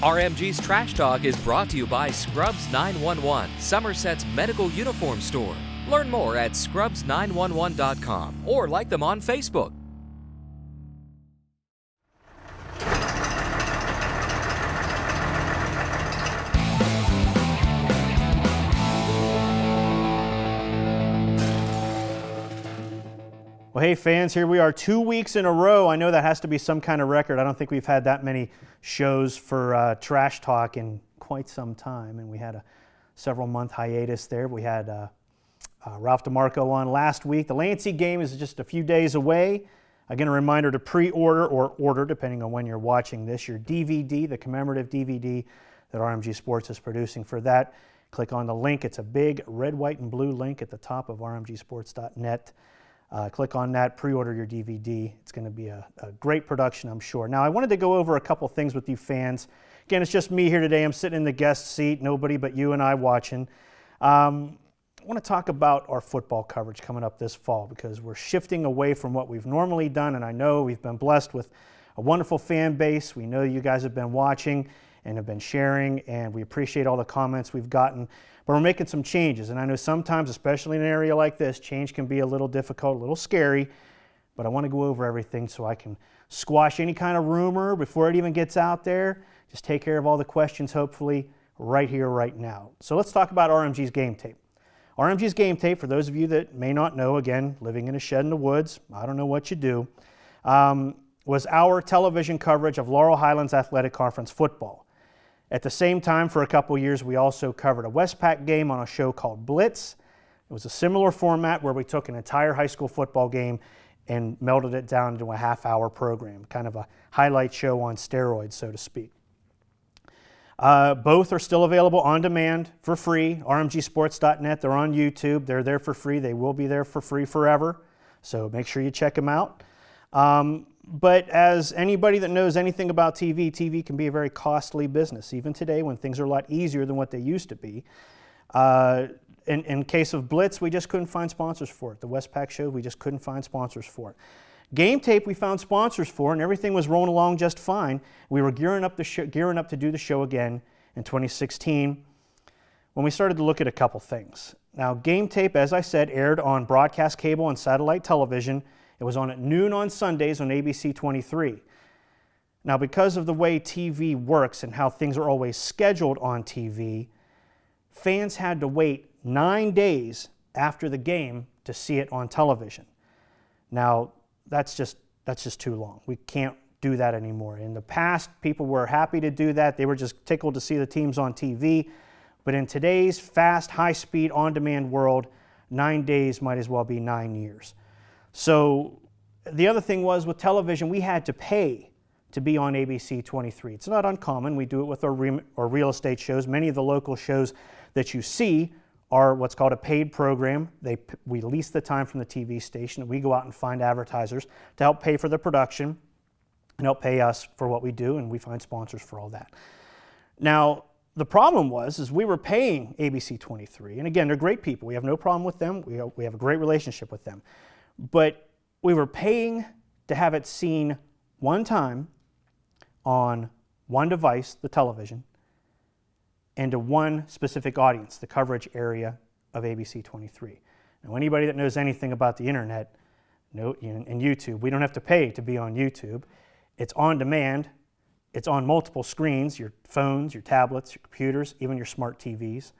RMG's Trash Talk is brought to you by Scrubs 911, Somerset's medical uniform store. Learn more at scrubs911.com or like them on Facebook. Well, hey fans, here we are 2 weeks in a row. I know that has to be some kind of record. I don't think we've had that many shows for Trash Talk in quite some time, and we had a several-month hiatus there. We had Ralph DeMarco on last week. The Lansing game is just a few days away. Again, a reminder to pre-order or order, depending on when you're watching this, your DVD, the commemorative DVD that RMG Sports is producing for that. Click on the link. It's a big red, white, and blue link at the top of rmgsports.net. Click on that, pre-order your DVD. It's going to be a great production, I'm sure. Now, I wanted to go over a couple things with you fans. Again, it's just me here today. I'm sitting in the guest seat, nobody but you and I watching. I want to talk about our football coverage coming up this fall because we're shifting away from what we've normally done, and I know we've been blessed with a wonderful fan base. We know you guys have been watching and have been sharing, and we appreciate all the comments we've gotten. But we're making some changes, and I know sometimes, especially in an area like this, change can be a little difficult, a little scary, but I want to go over everything so I can squash any kind of rumor before it even gets out there. Just take care of all the questions, hopefully, right here, right now. So let's talk about RMG's GAMETAPE. RMG's GAMETAPE, for those of you that may not know, again, living in a shed in the woods, I don't know what you do, was our television coverage of Laurel Highlands Athletic Conference football. At the same time, for a couple years, we also covered a WestPac game on a show called Blitz. It was a similar format where we took an entire high school football game and melded it down into a half-hour program, kind of a highlight show on steroids, so to speak. Both are still available on demand for free, rmgsports.net. They're on YouTube. They're there for free. They will be there for free forever, so make sure you check them out. But as anybody that knows anything about TV, TV can be a very costly business, even today when things are a lot easier than what they used to be. In case of Blitz, we just couldn't find sponsors for it. The WestPac show, we just couldn't find sponsors for it. GAMETAPE, we found sponsors for, and everything was rolling along just fine. We were gearing up to do the show again in 2016 when we started to look at a couple things. Now, GAMETAPE, as I said, aired on broadcast cable and satellite television. It was on at noon on Sundays on ABC 23. Now, because of the way TV works and how things are always scheduled on TV, fans had to wait 9 days after the game to see it on television. Now, that's just too long. We can't do that anymore. In the past, people were happy to do that. They were just tickled to see the teams on TV. But in today's fast, high-speed, on-demand world, 9 days might as well be 9 years. So the other thing was with television, we had to pay to be on ABC 23. It's not uncommon. We do it with our real estate shows. Many of the local shows that you see are what's called a paid program. We lease the time from the TV station, and we go out and find advertisers to help pay for the production and help pay us for what we do, and we find sponsors for all that. Now, the problem is we were paying ABC 23, and again, they're great people. We have no problem with them. We have a great relationship with them. But we were paying to have it seen one time on one device, the television, and to one specific audience, the coverage area of ABC 23. Now, anybody that knows anything about the internet and YouTube, we don't have to pay to be on YouTube. It's on demand. It's on multiple screens, your phones, your tablets, your computers, even your smart TVs.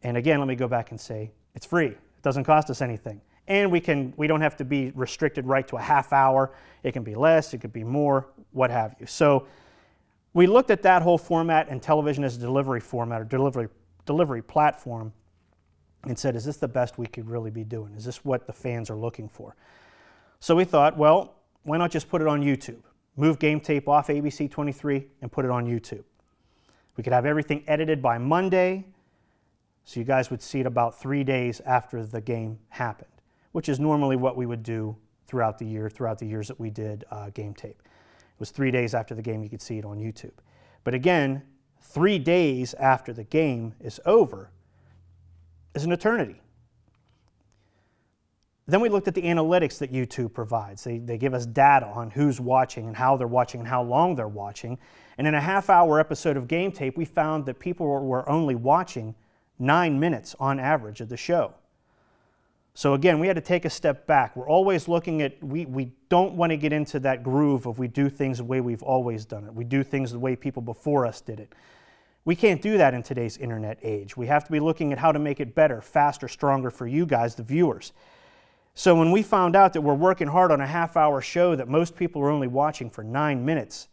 And again, let me go back and say, it's free. It doesn't cost us anything. And we don't have to be restricted right to a half hour. It can be less, it could be more, what have you. So we looked at that whole format and television as a delivery format or delivery platform and said, is this the best we could really be doing? Is this what the fans are looking for? So we thought, well, why not just put it on YouTube? Move GAMETAPE off ABC 23 and put it on YouTube. We could have everything edited by Monday, so you guys would see it about 3 days after the game happened, which is normally what we would do throughout the years that we did GAMETAPE. It was 3 days after the game you could see it on YouTube. But again, 3 days after the game is over is an eternity. Then we looked at the analytics that YouTube provides. They give us data on who's watching and how they're watching and how long they're watching. And in a half-hour episode of Game Tape, we found that people were only watching 9 minutes on average of the show. So again, we had to take a step back. We're always looking at, we don't want to get into that groove of we do things the way we've always done it. We do things the way people before us did it. We can't do that in today's internet age. We have to be looking at how to make it better, faster, stronger for you guys, the viewers. So when we found out that we're working hard on a half-hour show that most people are only watching for 9 minutes,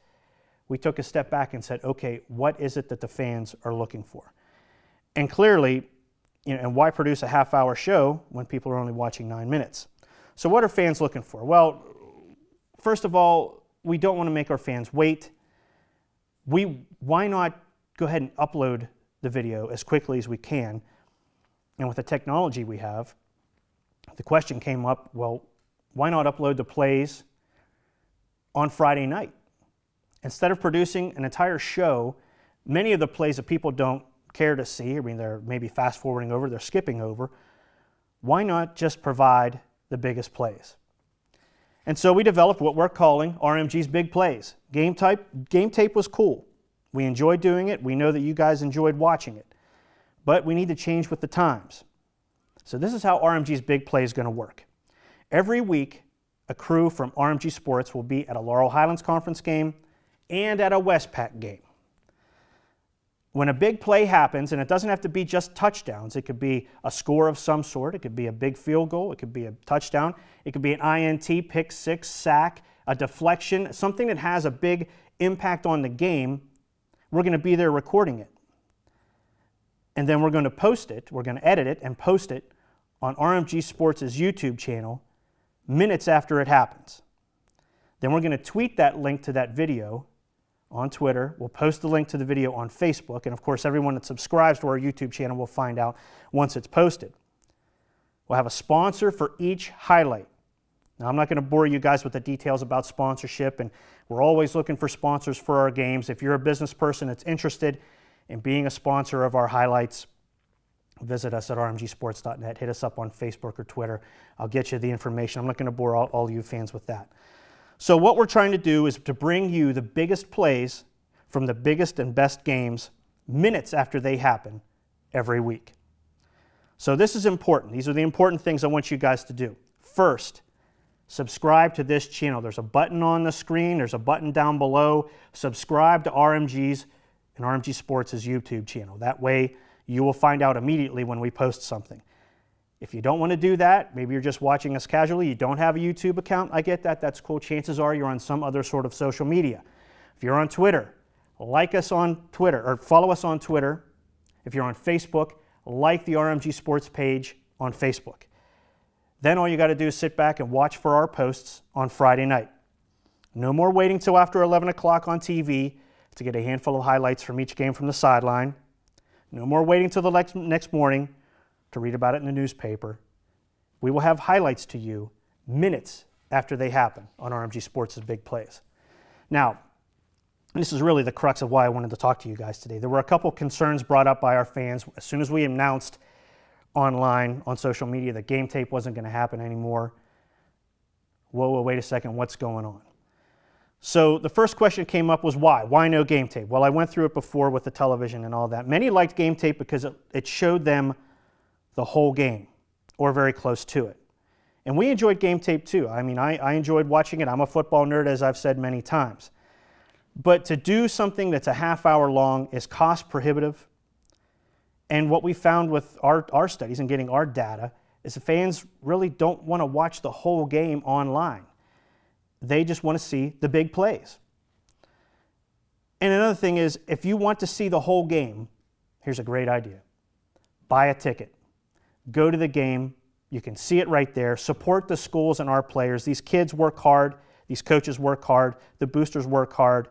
we took a step back and said, okay, what is it that the fans are looking for? And clearly, and why produce a half-hour show when people are only watching 9 minutes? So what are fans looking for? Well, first of all, we don't want to make our fans wait. Why not go ahead and upload the video as quickly as we can? And with the technology we have, the question came up, well, why not upload the plays on Friday night? Instead of producing an entire show, many of the plays that people don't care to see, I mean, they're maybe fast forwarding over, they're skipping over, why not just provide the biggest plays? And so we developed what we're calling RMG's Big Plays. Game tape was cool. We enjoyed doing it. We know that you guys enjoyed watching it. But we need to change with the times. So this is how RMG's Big Play is going to work. Every week, a crew from RMG Sports will be at a Laurel Highlands conference game and at a WestPac game. When a big play happens, and it doesn't have to be just touchdowns, it could be a score of some sort, it could be a big field goal, it could be a touchdown, it could be an INT, pick six, sack, a deflection, something that has a big impact on the game, we're going to be there recording it. And then we're going to post it, we're going to edit it and post it on RMG Sports' YouTube channel minutes after it happens. Then we're going to tweet that link to that video on Twitter. We'll post the link to the video on Facebook. And of course, everyone that subscribes to our YouTube channel will find out once it's posted. We'll have a sponsor for each highlight. Now, I'm not going to bore you guys with the details about sponsorship, and we're always looking for sponsors for our games. If you're a business person that's interested in being a sponsor of our highlights, visit us at rmgsports.net. Hit us up on Facebook or Twitter. I'll get you the information. I'm not going to bore all you fans with that. So what we're trying to do is to bring you the biggest plays from the biggest and best games minutes after they happen every week. So this is important. These are the important things I want you guys to do. First, subscribe to this channel. There's a button on the screen. There's a button down below. Subscribe to RMG's and RMG Sports' YouTube channel. That way you will find out immediately when we post something. If you don't want to do that, maybe you're just watching us casually, you don't have a YouTube account, I get that, that's cool. Chances are you're on some other sort of social media. If you're on Twitter, like us on Twitter, or follow us on Twitter. If you're on Facebook, like the RMG Sports page on Facebook. Then all you got to do is sit back and watch for our posts on Friday night. No more waiting till after 11 o'clock on TV to get a handful of highlights from each game from the sideline. No more waiting till the next morning to read about it in the newspaper. We will have highlights to you minutes after they happen on RMG Sports' Big Plays. Now, this is really the crux of why I wanted to talk to you guys today. There were a couple concerns brought up by our fans as soon as we announced online on social media that Game Tape wasn't going to happen anymore. Whoa, wait a second, what's going on? So the first question that came up was why? Why no Game Tape? Well, I went through it before with the television and all that. Many liked Game Tape because it showed them the whole game, or very close to it. And we enjoyed Game Tape too. I mean, I enjoyed watching it. I'm a football nerd, as I've said many times. But to do something that's a half hour long is cost prohibitive. And what we found with our studies and getting our data is the fans really don't want to watch the whole game online. They just want to see the big plays. And another thing is, if you want to see the whole game, here's a great idea. Buy a ticket. Go to the game. You can see it right there. Support the schools and our players. These kids work hard. These coaches work hard. The boosters work hard.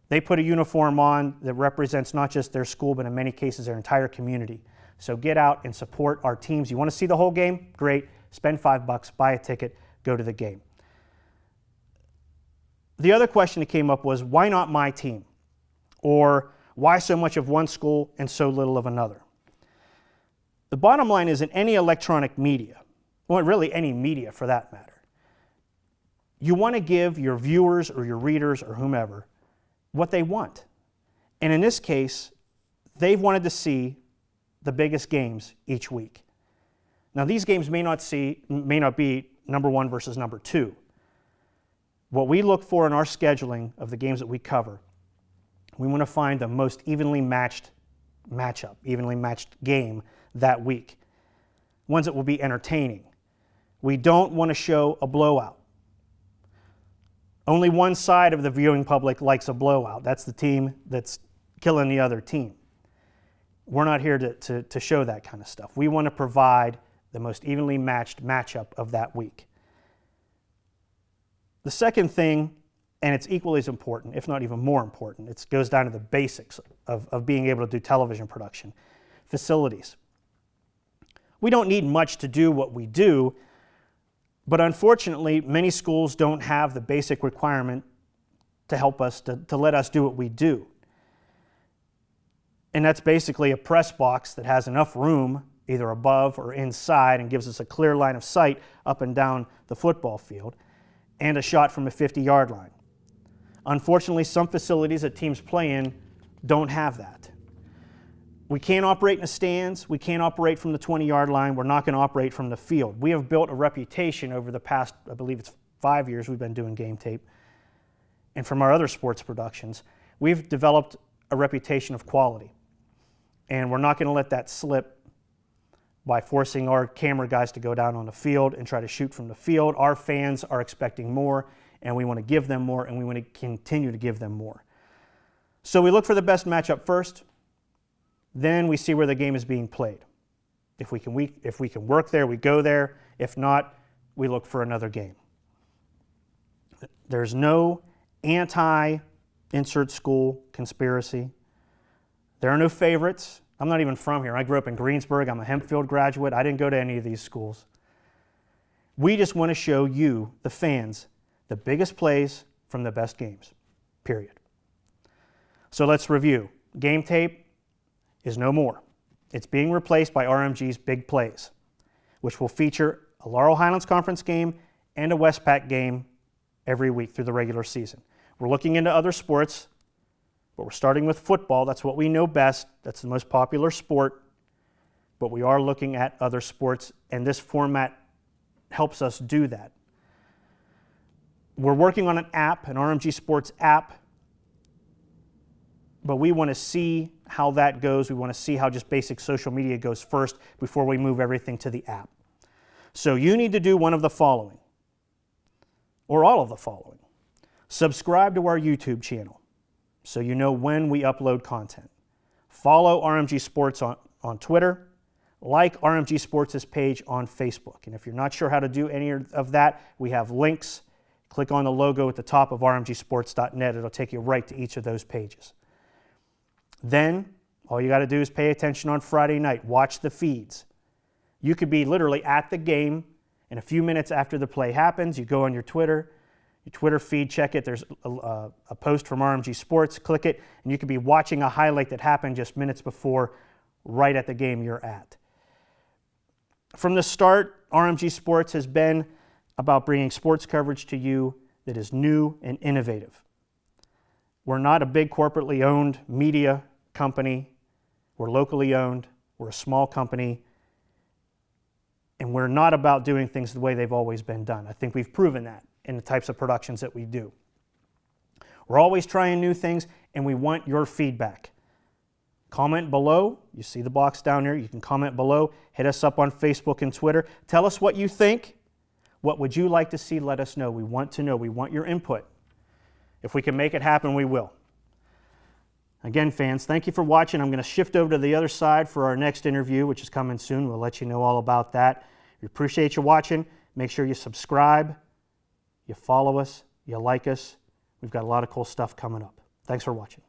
They put a uniform on that represents not just their school, but in many cases their entire community. So get out and support our teams. You want to see the whole game? Great. Spend $5, buy a ticket, go to the game. The other question that came up was, why not my team? Or why so much of one school and so little of another? The bottom line is, in any electronic media, well, really any media for that matter. You want to give your viewers or your readers or whomever what they want. And in this case, they've wanted to see the biggest games each week. Now, these games may not be number 1 versus number 2. What we look for in our scheduling of the games that we cover, we want to find the most evenly matched matchup, evenly matched game that week. Ones that will be entertaining. We don't want to show a blowout. Only one side of the viewing public likes a blowout. That's the team that's killing the other team. We're not here to show that kind of stuff. We want to provide the most evenly matched matchup of that week. The second thing, and it's equally as important, if not even more important, it goes down to the basics of being able to do television production. Facilities. We don't need much to do what we do, but unfortunately, many schools don't have the basic requirement to help us, to let us do what we do. And that's basically a press box that has enough room, either above or inside, and gives us a clear line of sight up and down the football field, and a shot from a 50-yard line. Unfortunately, some facilities that teams play in don't have that. We can't operate in the stands. We can't operate from the 20-yard line. We're not going to operate from the field. We have built a reputation over the past, I believe it's 5 years we've been doing GameTape, and from our other sports productions, we've developed a reputation of quality. And we're not going to let that slip by forcing our camera guys to go down on the field and try to shoot from the field. Our fans are expecting more, and we want to give them more, and we want to continue to give them more. So we look for the best matchup first. Then we see where the game is being played. If we can work there, we go there. If not, we look for another game. There's no anti-insert school conspiracy. There are no favorites. I'm not even from here. I grew up in Greensburg. I'm a Hempfield graduate. I didn't go to any of these schools. We just want to show you, the fans, the biggest plays from the best games, period. So let's review. GameTape is no more. It's being replaced by RMG's Big Plays, which will feature a Laurel Highlands Conference game and a WestPac game every week through the regular season. We're looking into other sports, but we're starting with football. That's what we know best. That's the most popular sport. But we are looking at other sports, and this format helps us do that. We're working on an app, an RMG Sports app, but we want to see how that goes. We want to see how just basic social media goes first before we move everything to the app. So you need to do one of the following, or all of the following. Subscribe to our YouTube channel so you know when we upload content. Follow RMG Sports on Twitter. Like RMG Sports' page on Facebook. And if you're not sure how to do any of that, we have links. Click on the logo at the top of rmgsports.net. It'll take you right to each of those pages. Then, all you got to do is pay attention on Friday night. Watch the feeds. You could be literally at the game, and a few minutes after the play happens, you go on your Twitter feed, check it. There's a post from RMG Sports. Click it, and you could be watching a highlight that happened just minutes before, right at the game you're at. From the start, RMG Sports has been about bringing sports coverage to you that is new and innovative. We're not a big corporately owned media company. We're locally owned. We're a small company. And we're not about doing things the way they've always been done. I think we've proven that in the types of productions that we do. We're always trying new things, and we want your feedback. Comment below. You see the box down there. You can comment below. Hit us up on Facebook and Twitter. Tell us what you think. What would you like to see? Let us know. We want to know. We want your input. If we can make it happen, we will. Again, fans, thank you for watching. I'm going to shift over to the other side for our next interview, which is coming soon. We'll let you know all about that. We appreciate you watching. Make sure you subscribe, you follow us, you like us. We've got a lot of cool stuff coming up. Thanks for watching.